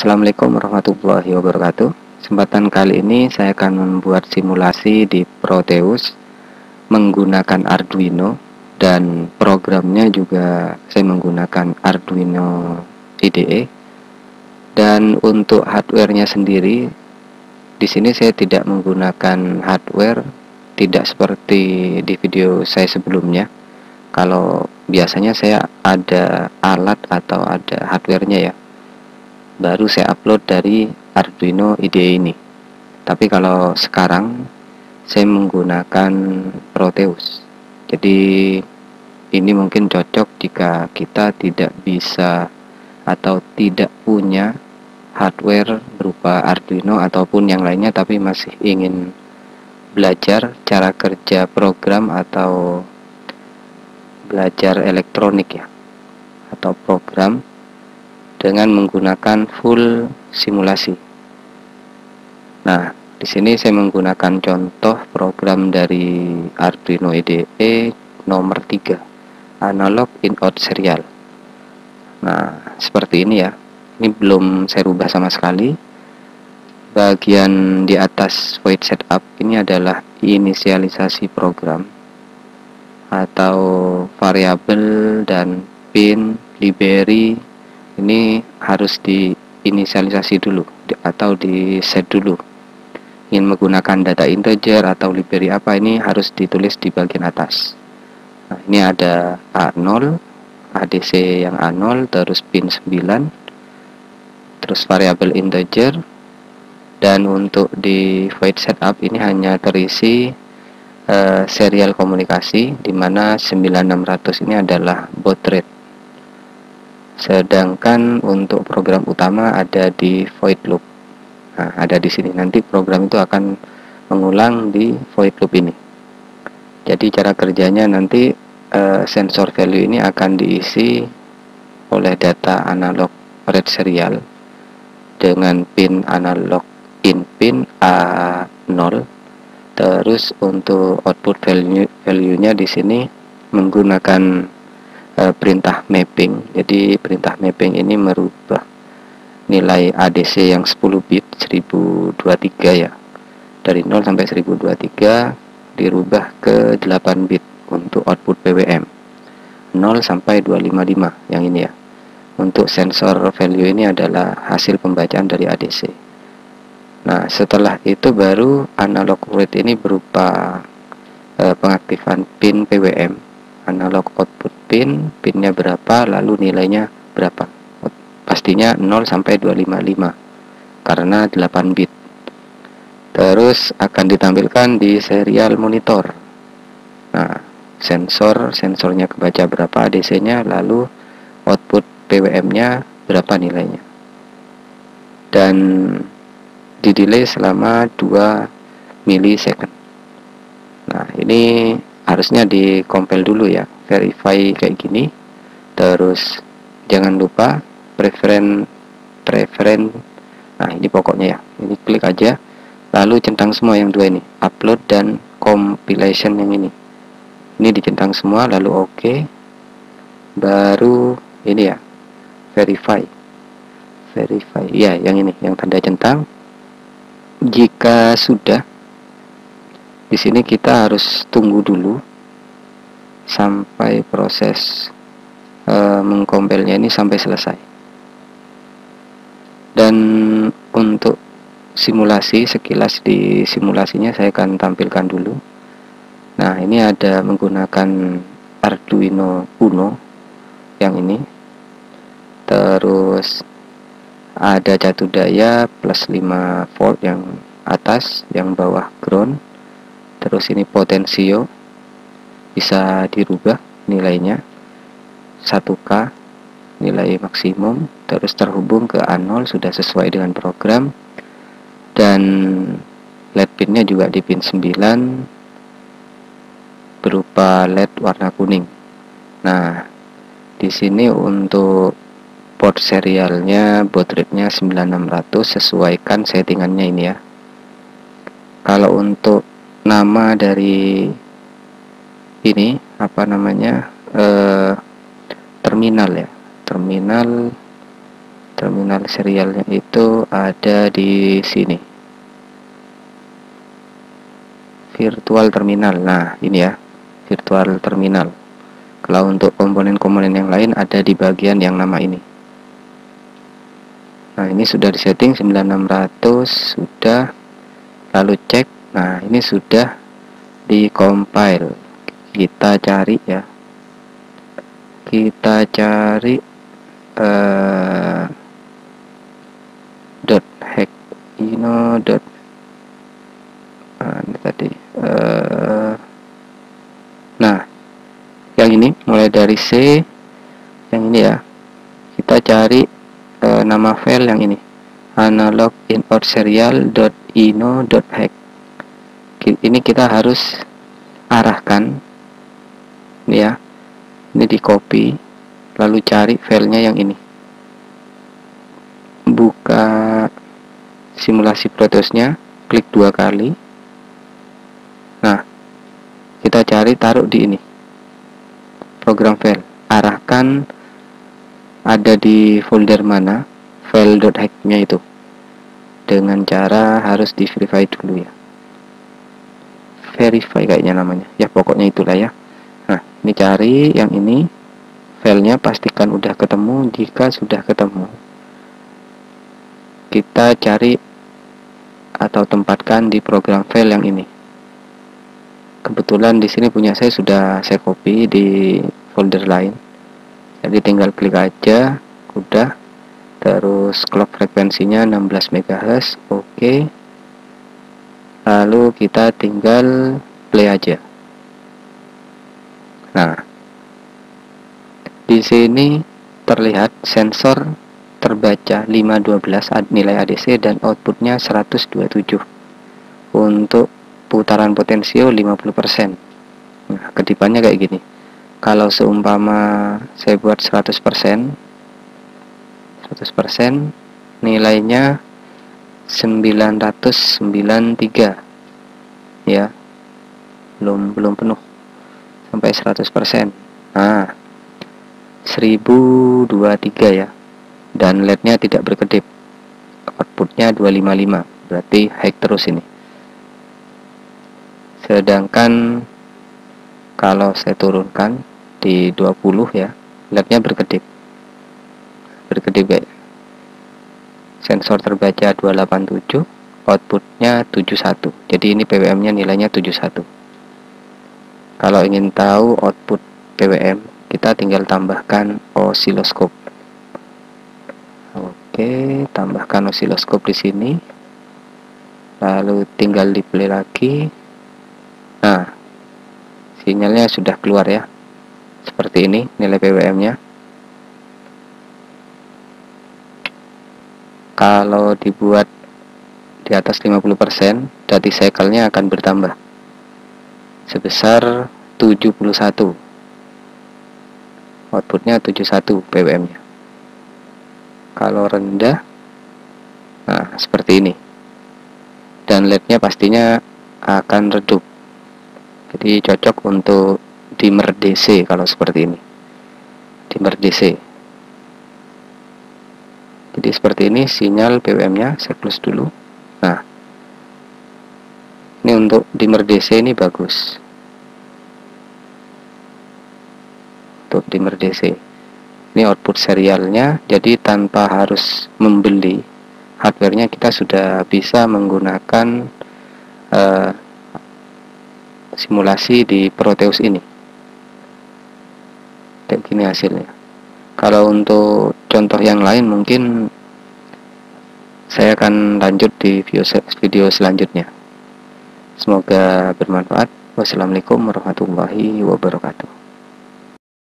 Assalamualaikum warahmatullahi wabarakatuh. Kesempatan kali ini saya akan membuat simulasi di Proteus menggunakan Arduino, dan programnya juga saya menggunakan Arduino IDE. Dan untuk hardware-nya sendiri, di sini saya tidak menggunakan hardware, tidak seperti di video saya sebelumnya. Kalau biasanya saya ada alat atau ada hardware-nya ya, baru saya upload dari Arduino IDE ini. Tapi kalau sekarang saya menggunakan Proteus. Jadi ini mungkin cocok jika kita tidak bisa atau tidak punya hardware berupa Arduino ataupun yang lainnya, tapi masih ingin belajar cara kerja program atau belajar elektronik ya, atau program dengan menggunakan full simulasi. Nah, di sini saya menggunakan contoh program dari Arduino IDE nomor 3, analog in-out serial. Nah, seperti ini ya. Ini belum saya rubah sama sekali. Bagian di atas void setup ini adalah inisialisasi program atau variabel dan pin library. Ini harus diinisialisasi dulu atau di set dulu. Ingin menggunakan data integer atau library apa, ini harus ditulis di bagian atas. Nah, ini ada A0, ADC yang A0, terus pin 9, terus variabel integer. Dan untuk di void setup ini hanya terisi serial komunikasi, dimana 9600 ini adalah baud rate. Sedangkan untuk program utama ada di void loop. Nah, ada di sini. Nanti program itu akan mengulang di void loop ini. Jadi cara kerjanya nanti sensor value ini akan diisi oleh data analog read serial dengan pin analog in pin A0. Terus untuk output value-nya di sini menggunakan perintah mapping. Jadi perintah mapping ini merubah nilai ADC yang 10 bit 1023 ya, dari 0 sampai 1023 dirubah ke 8 bit untuk output PWM 0 sampai 255 yang ini ya. Untuk sensor value ini adalah hasil pembacaan dari ADC. Nah, setelah itu baru analog read ini berupa pengaktifan pin PWM, analog output pinnya berapa, lalu nilainya berapa. Pastinya 0 sampai 255 karena 8 bit. Terus akan ditampilkan di serial monitor. Nah, sensornya kebaca berapa ADC-nya, lalu output PWM-nya berapa nilainya. Dan di delay selama 2 milisecond. Nah, ini harusnya di compile dulu ya, verify kayak gini. Terus jangan lupa preferen. Nah, ini pokoknya ya, ini klik aja, lalu centang semua yang dua ini, upload dan compilation yang ini dicentang semua, lalu OK, baru ini ya, verify ya, yang ini yang tanda centang. Jika sudah, di sini kita harus tunggu dulu sampai proses mengkompilnya ini sampai selesai. Dan untuk simulasi, sekilas di simulasinya saya akan tampilkan dulu. Nah, ini ada menggunakan Arduino Uno yang ini. Terus ada catu daya plus 5 volt yang atas, yang bawah ground. Terus ini potensio bisa dirubah nilainya 1K nilai maksimum, terus terhubung ke A0 sudah sesuai dengan program. Dan LED pinnya juga di pin 9 berupa LED warna kuning. Nah, di sini untuk port serialnya, baud rate-nya 9600, sesuaikan settingannya ini ya. Kalau untuk nama dari ini apa namanya, terminal ya, Terminal serialnya itu ada di sini, virtual terminal. Nah ini ya, virtual terminal. Kalau untuk komponen-komponen yang lain ada di bagian yang nama ini. Nah ini sudah disetting 9600, sudah. Lalu cek. Nah ini sudah di compile. Kita cari ya, kita cari .hack ino dot ini tadi nah yang ini mulai dari C, yang ini ya, kita cari nama file yang ini, analog input serial.ino.hack. Ini kita harus arahkan ini ya, ini di copy, lalu cari filenya yang ini, buka simulasi Proteusnya, klik 2 kali. Nah kita cari, taruh di ini, program file, arahkan ada di folder mana file.hack-nya itu, dengan cara harus di verify dulu ya, verify kayaknya namanya ya, pokoknya itulah ya. Nah ini cari yang ini, filenya pastikan udah ketemu. Jika sudah ketemu, kita cari atau tempatkan di program file yang ini. Kebetulan di sini punya saya sudah saya copy di folder lain, jadi tinggal klik aja, udah. Terus clock frekuensinya 16 MHz, oke. Lalu kita tinggal play aja. Nah di sini terlihat sensor terbaca 512 nilai ADC dan outputnya 127 untuk putaran potensio 50%. Nah kedipannya kayak gini, kalau seumpama saya buat 100%, nilainya 993 ya, belum penuh sampai 100%. Nah 1023 ya, dan LED-nya tidak berkedip, outputnya 255, berarti high terus ini. Sedangkan kalau saya turunkan di 20 ya, LED-nya berkedip kayak sensor terbaca 287, outputnya 71. Jadi ini PWM-nya nilainya 71. Kalau ingin tahu output PWM, kita tinggal tambahkan osiloskop. Oke, tambahkan osiloskop di sini. Lalu tinggal di play lagi. Nah, sinyalnya sudah keluar ya. Seperti ini nilai PWM-nya. Kalau dibuat di atas 50%, dati cycle-nya akan bertambah sebesar 71. Outputnya 71 PWM-nya. Kalau rendah, nah seperti ini. Dan LED-nya pastinya akan redup. Jadi cocok untuk dimmer DC kalau seperti ini. Dimmer DC. Jadi seperti ini sinyal PWM-nya, saya close dulu. Nah, ini untuk dimmer DC ini bagus. Untuk dimmer DC. Ini output serialnya, jadi tanpa harus membeli hardware-nya kita sudah bisa menggunakan simulasi di Proteus ini. Kayak gini hasilnya. Kalau untuk contoh yang lain mungkin saya akan lanjut di video selanjutnya. Semoga bermanfaat. Wassalamualaikum warahmatullahi wabarakatuh.